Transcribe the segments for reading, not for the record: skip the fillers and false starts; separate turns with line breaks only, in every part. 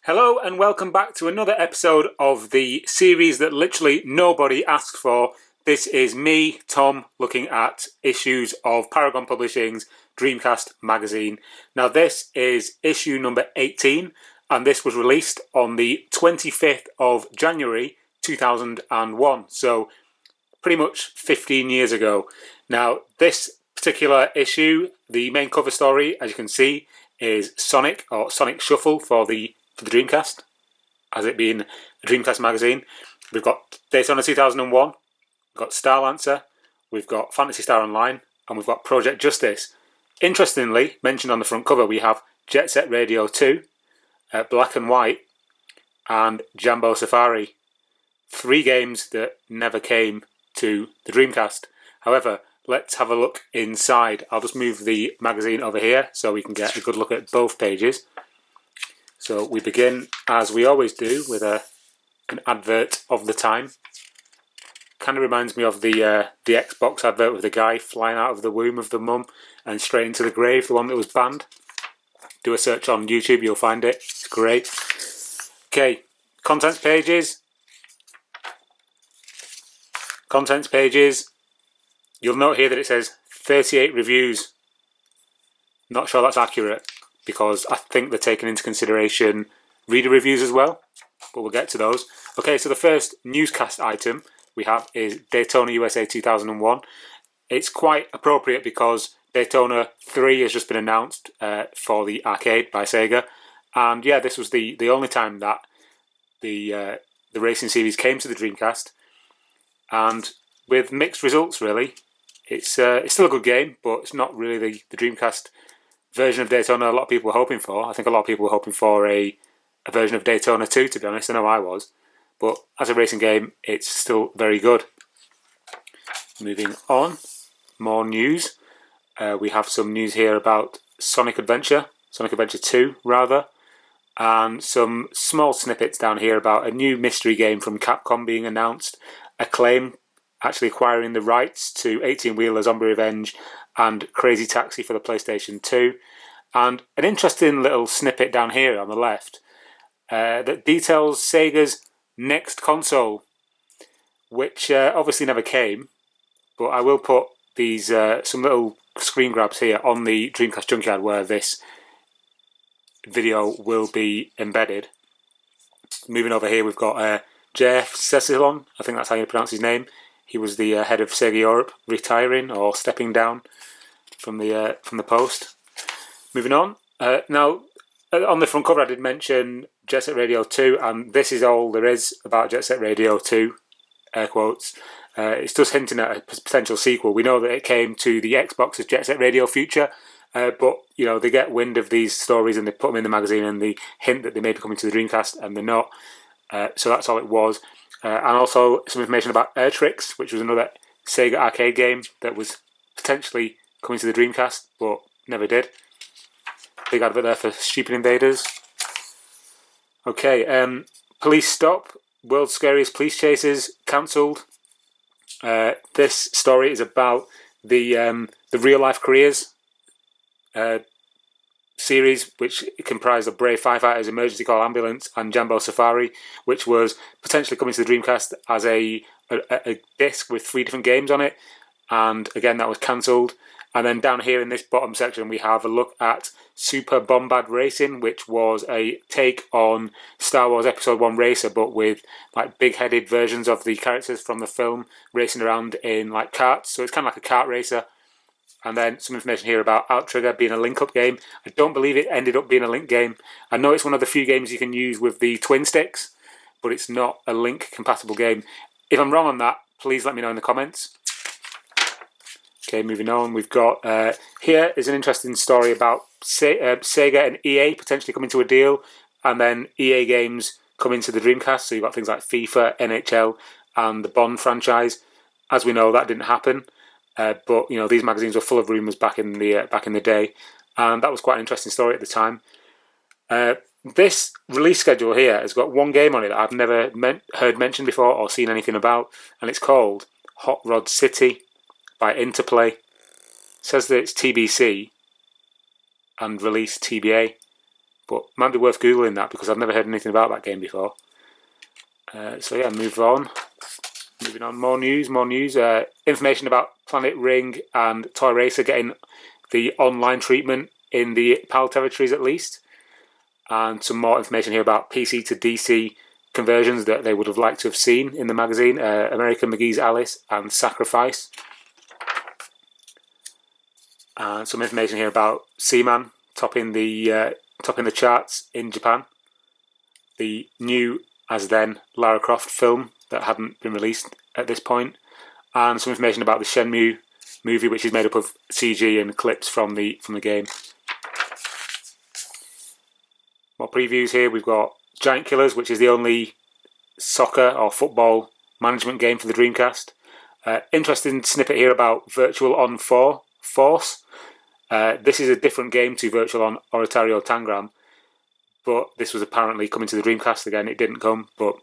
Hello and welcome back to another episode of the series that literally nobody asked for. This is me, Tom, looking at issues of Paragon Publishing's Dreamcast magazine. Now this is issue number 18 and this was released on the 25th of January 2001, so pretty much 15 years ago. Now this particular issue, the main cover story, as you can see, is Sonic, or Sonic Shuffle for the Dreamcast, as it being a Dreamcast magazine. We've got Daytona 2001, we've got Star Lancer, we've got Phantasy Star Online, and we've got Project Justice. Interestingly, mentioned on the front cover, we have Jet Set Radio 2, Black and White, and Jambo Safari. 3 games that never came to the Dreamcast. However, let's have a look inside. I'll just move the magazine over here so we can get a good look at both pages. So we begin, as we always do, with an advert of the time. Kind of reminds me of the Xbox advert with the guy flying out of the womb of the mum and straight into the grave, the one that was banned. Do a search on YouTube, you'll find it. It's great. Okay, contents pages. Contents pages. You'll note here that it says 38 reviews. Not sure that's accurate, because I think they're taking into consideration reader reviews as well, but we'll get to those. Okay, so the first newscast item we have is Daytona USA 2001. It's quite appropriate because Daytona 3 has just been announced for the arcade by Sega, and yeah, this was the only time that the racing series came to the Dreamcast, and with mixed results really. It's still a good game, but it's not really the Dreamcast version of Daytona a lot of people were hoping for. I think a lot of people were hoping for a version of Daytona 2, to be honest. I know I was. But as a racing game, it's still very good. Moving on, more news. We have some news here about Sonic Adventure 2 rather, and some small snippets down here about a new mystery game from Capcom being announced, Acclaim actually acquiring the rights to 18-Wheeler Zombie Revenge and Crazy Taxi for the PlayStation 2, and an interesting little snippet down here on the left that details Sega's next console, which obviously never came, but I will put these some little screen grabs here on the Dreamcast Junkyard where this video will be embedded. Moving over here, we've got Jeff Cecilon, I think that's how you pronounce his name. He was the head of Sega Europe, retiring or stepping down from the post. Moving on. Now, on the front cover I did mention Jet Set Radio 2, and this is all there is about Jet Set Radio 2, air quotes. It's just hinting at a potential sequel. We know that it came to the Xbox as Jet Set Radio Future, but you know, they get wind of these stories and they put them in the magazine and they hint that they may be coming to the Dreamcast, and they're not. So that's all it was. And also some information about Air Tricks, which was another Sega arcade game that was potentially coming to the Dreamcast, but never did. Big advert there for Stupid Invaders. Okay, Police Stop, World's Scariest Police Chases, cancelled. This story is about the real-life careers series, which comprised of Brave Firefighters, Emergency Call Ambulance, and Jambo Safari, which was potentially coming to the Dreamcast as a disc with 3 different games on it, and again that was cancelled. And then down here in this bottom section we have a look at Super Bombad Racing, which was a take on Star Wars Episode 1 Racer, but with like big-headed versions of the characters from the film racing around in like karts, so it's kind of like a kart racer. And then some information here about Outrigger being a link-up game. I don't believe it ended up being a link game. I know it's one of the few games you can use with the twin sticks, but it's not a link-compatible game. If I'm wrong on that, please let me know in the comments. Okay, moving on. We've got here is an interesting story about Sega and EA potentially coming to a deal, and then EA games coming to the Dreamcast. So you've got things like FIFA, NHL, and the Bond franchise. As we know, that didn't happen. But you know, these magazines were full of rumours back in the day, and that was quite an interesting story at the time. This release schedule here has got one game on it that I've never heard mentioned before or seen anything about, and it's called Hot Rod City by Interplay. It says that it's TBC and release TBA, but might be worth googling that because I've never heard anything about that game before. So yeah, moving on, more news. Information about Planet Ring and Toy Racer getting the online treatment in the PAL territories at least, and some more information here about PC to DC conversions that they would have liked to have seen in the magazine. American McGee's Alice and Sacrifice. And some information here about Seaman topping the charts in Japan. The new, as then, Lara Croft film that hadn't been released at this point. And some information about the Shenmue movie, which is made up of CG and clips from the game. More previews here. We've got Giant Killers, which is the only soccer or football management game for the Dreamcast. Interesting snippet here about Virtual On Force. This is a different game to Virtual On Oratorio Tangram, but this was apparently coming to the Dreamcast again. It didn't come, but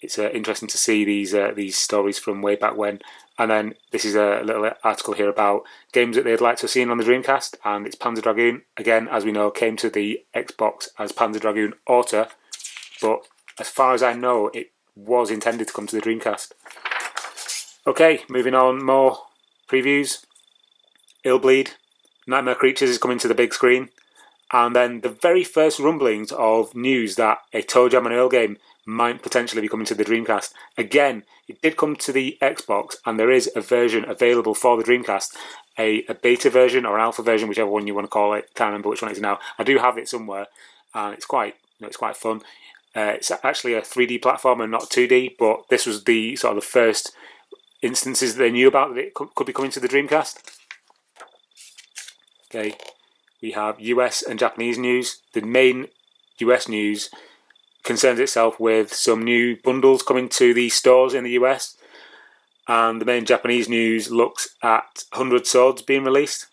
it's interesting to see these stories from way back when. And then this is a little article here about games that they'd like to have seen on the Dreamcast, and it's Panzer Dragoon. Again, as we know, came to the Xbox as Panzer Dragoon Auto, but as far as I know, it was intended to come to the Dreamcast. Okay, moving on, more previews. Illbleed, Nightmare Creatures is coming to the big screen. And then the very first rumblings of news that a ToeJam and Earl game might potentially be coming to the Dreamcast. Again, it did come to the Xbox, and there is a version available for the Dreamcast, a beta version or an alpha version, whichever one you want to call it. Can't remember which one it is now. I do have it somewhere, and it's quite fun. It's actually a 3D platformer, not 2D, but this was the sort of the first instances that they knew about that it could be coming to the Dreamcast. Okay, we have US and Japanese news. The main US news concerns itself with some new bundles coming to the stores in the US, and the main Japanese news looks at 100 Swords being released.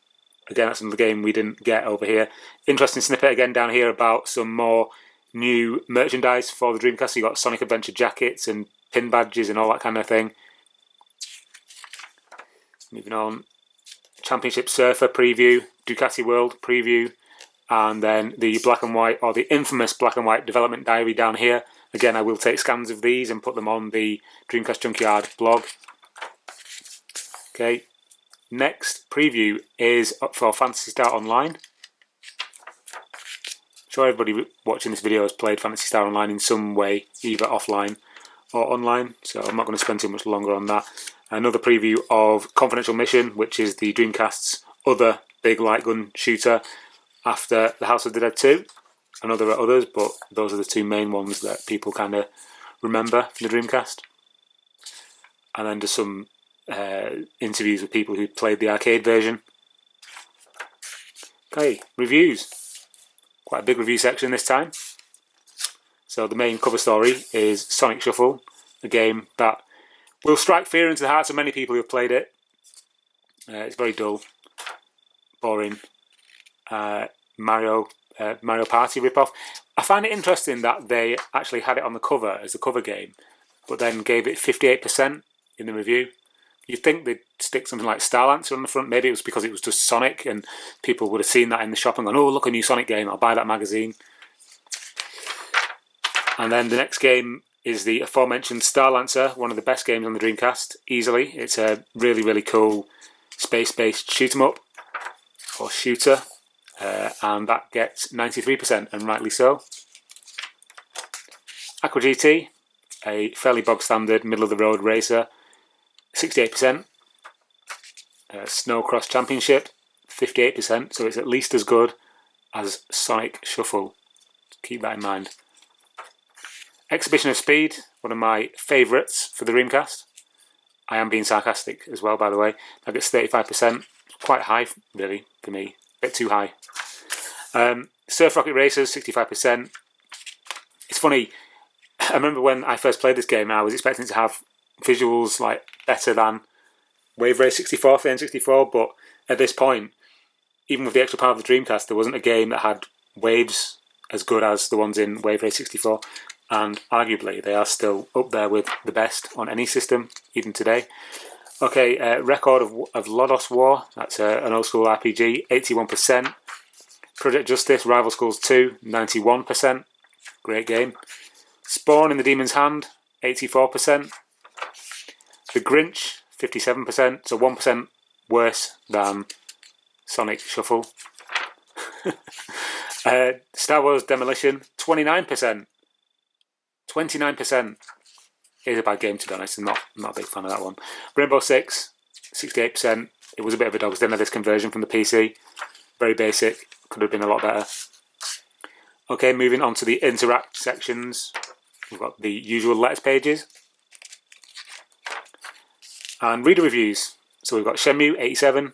Again, that's another game we didn't get over here. Interesting snippet again down here about some more new merchandise for the Dreamcast. So you got Sonic Adventure jackets and pin badges and all that kind of thing. Moving on, Championship Surfer preview, Ducati World preview, and then the black and white, or the infamous black and white development diary down here. Again, I will take scans of these and put them on the Dreamcast Junkyard blog. Okay, next preview is for Phantasy Star Online. I'm sure everybody watching this video has played Phantasy Star Online in some way, either offline or online, so I'm not going to spend too much longer on that. Another preview of Confidential Mission, which is the Dreamcast's other big light gun shooter after The House of the Dead 2. I know there are others, but those are the two main ones that people kind of remember from the Dreamcast. And then just some interviews with people who played the arcade version. Okay, reviews. Quite a big review section this time. So the main cover story is Sonic Shuffle, a game that will strike fear into the hearts of many people who have played it. It's very dull, boring. Mario Party ripoff. I find it interesting that they actually had it on the cover as the cover game, but then gave it 58% in the review. You'd think they'd stick something like Starlancer on the front. Maybe it was because it was just Sonic and people would have seen that in the shop and gone, oh, look, a new Sonic game, I'll buy that magazine. And then the next game is the aforementioned Starlancer, one of the best games on the Dreamcast, easily. It's a really, really cool space-based shoot-'em-up, or shooter, and that gets 93%, and rightly so. Aqua GT, a fairly bog-standard, middle-of-the-road racer, 68%. Snow Cross Championship, 58%, so it's at least as good as Sonic Shuffle. Keep that in mind. Exhibition of Speed, one of my favourites for the Dreamcast. I am being sarcastic as well, by the way. That gets 35%. Quite high, really, for me. A bit too high. Surf Rocket Racers, 65%. It's funny, I remember when I first played this game, I was expecting it to have visuals like better than Wave Race 64 for N64, but at this point, even with the extra power of the Dreamcast, there wasn't a game that had waves as good as the ones in Wave Race 64. And arguably, they are still up there with the best on any system, even today. Okay, Record of Lodos War. That's an old school RPG, 81%. Project Justice Rival Schools 2, 91%. Great game. Spawn in the Demon's Hand, 84%. The Grinch, 57%, so 1% worse than Sonic Shuffle. Star Wars Demolition, 29%. 29% is a bad game, to be honest. I'm not a big fan of that one. Rainbow Six, 68%. It was a bit of a dog's dinner, this conversion from the PC. Very basic. Could have been a lot better. Okay, moving on to the interact sections. We've got the usual letters pages. And reader reviews. So we've got Shenmue, 87.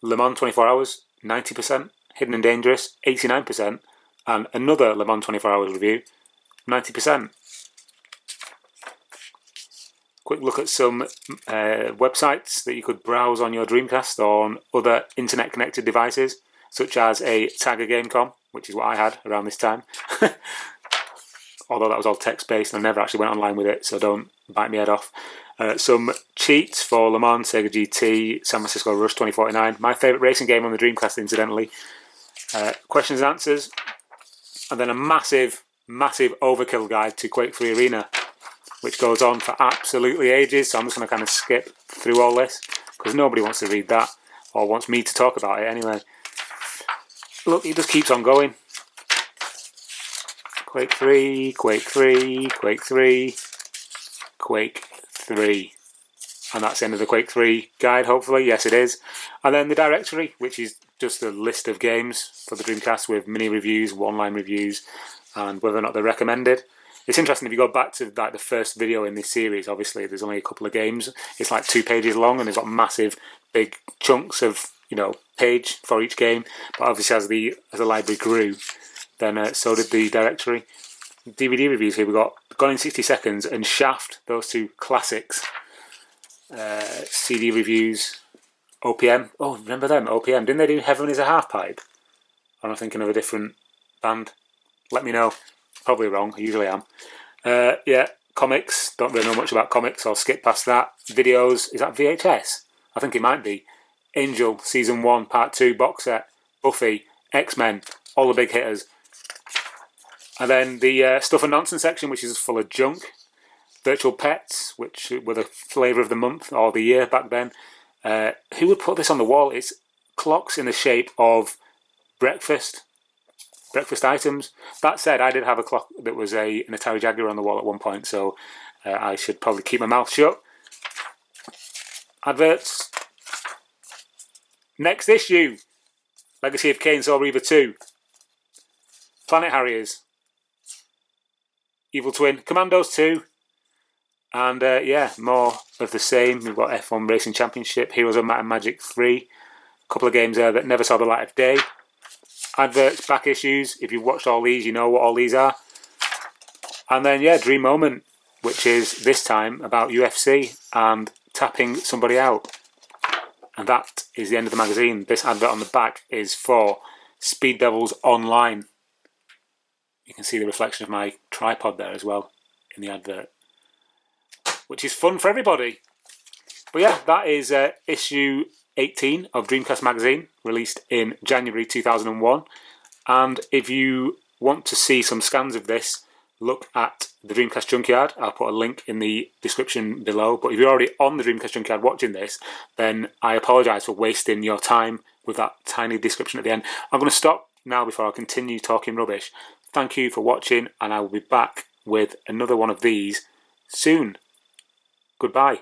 Le Mans 24 Hours, 90%. Hidden and Dangerous, 89%. And another Le Mans 24 Hours review, 90%. Quick look at some websites that you could browse on your Dreamcast or on other internet-connected devices, such as a Tiger.com, which is what I had around this time. Although that was all text-based and I never actually went online with it, so don't bite me head off. Some cheats for Le Mans, Sega GT, San Francisco Rush 2049. My favourite racing game on the Dreamcast, incidentally. Questions and answers. And then a massive, massive overkill guide to Quake 3 Arena, which goes on for absolutely ages. So I'm just going to kind of skip through all this, because nobody wants to read that, or wants me to talk about it anyway. Look, it just keeps on going. Quake 3, Quake 3, Quake 3, Quake 3. And that's the end of the Quake 3 guide, hopefully. Yes, it is. And then the directory, which is just a list of games for the Dreamcast with mini reviews, one-line reviews, and whether or not they're recommended. It's interesting, if you go back to like the first video in this series, obviously there's only a couple of games. It's like 2 pages long, and there's got massive, big chunks of page for each game. But obviously, as the library grew, then so did the directory. DVD reviews here, we've got Gone in 60 Seconds and Shaft, those two classics. CD reviews, OPM. Oh, remember them? OPM. Didn't they do Heaven is a Half Pipe? Or am I thinking of a different band? Let me know. Probably wrong. I usually am. Yeah, comics. Don't really know much about comics. I'll skip past that. Videos. Is that VHS? I think it might be. Angel, Season 1, Part 2, box set. Buffy, X-Men. All the big hitters. And then the Stuff and Nonsense section, which is full of junk. Virtual Pets, which were the flavour of the month or the year back then. Who would put this on the wall? It's clocks in the shape of breakfast items. That said, I did have a clock that was an Atari Jaguar on the wall at one point, so I should probably keep my mouth shut. Adverts. Next issue, Legacy of Kain, Soul Reaver 2. Planet Harriers. Evil Twin. Commandos 2. And yeah, more of the same. We've got F1 Racing Championship, Heroes of Might and Magic 3. A couple of games there that never saw the light of day. Adverts, back issues. If you've watched all these, you know what all these are. And then, yeah, Dream Moment, which is this time about UFC and tapping somebody out. And that is the end of the magazine. This advert on the back is for Speed Devils Online. You can see the reflection of my tripod there as well in the advert, which is fun for everybody. But yeah, that is issue 18 of Dreamcast magazine, released in January 2001. And if you want to see some scans of this, look at the Dreamcast Junkyard. I'll put a link in the description below. But if you're already on the Dreamcast Junkyard watching this, then I apologise for wasting your time with that tiny description at the end. I'm going to stop now before I continue talking rubbish. Thank you for watching, and I will be back with another one of these soon. Goodbye.